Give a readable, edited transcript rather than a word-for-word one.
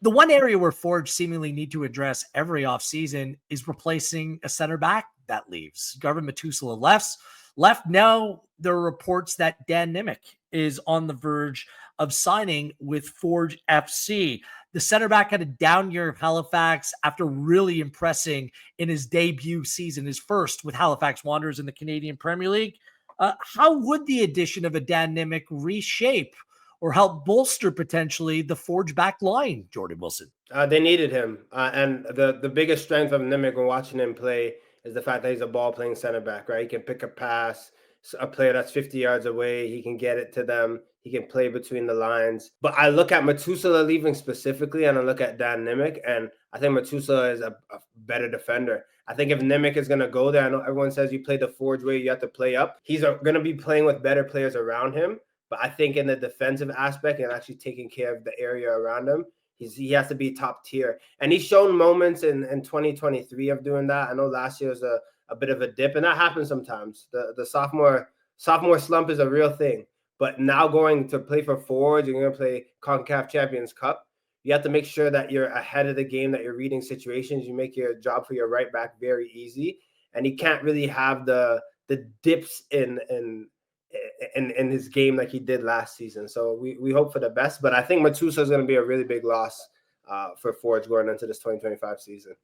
the one area where Forge seemingly need to address every offseason is replacing a center back that leaves. Garvin Matusala left. Now there are reports that Dan Nimick is on the verge of signing with Forge FC. The center back had a down year of Halifax after really impressing in his debut season, his first with Halifax Wanderers in the Canadian Premier League. How would the addition of a Dan Nimick reshape or help bolster potentially the Forge back line, Jordan Wilson? They needed him. And the biggest strength of Nimick when watching him play is the fact that he's a ball-playing center back, right? He can pick a pass, a player that's 50 yards away. He can get it to them. He can play between the lines. But I look at Matusala leaving specifically, and I look at Dan Nimick, and I think Matusala is a better defender. I think if Nimick is going to go there, I know everyone says you play the Forge way, you have to play up. He's going to be playing with better players around him. But I think in the defensive aspect and actually taking care of the area around him, he has to be top tier. And he's shown moments in 2023 of doing that. I know last year was a bit of a dip, and that happens sometimes. The sophomore slump is a real thing. But now going to play for Forge, you're going to play CONCACAF Champions Cup, you have to make sure that you're ahead of the game, that you're reading situations. You make your job for your right back very easy. And he can't really have the dips in his game like he did last season. So we hope for the best. But I think Matusala is going to be a really big loss for Forge going into this 2025 season.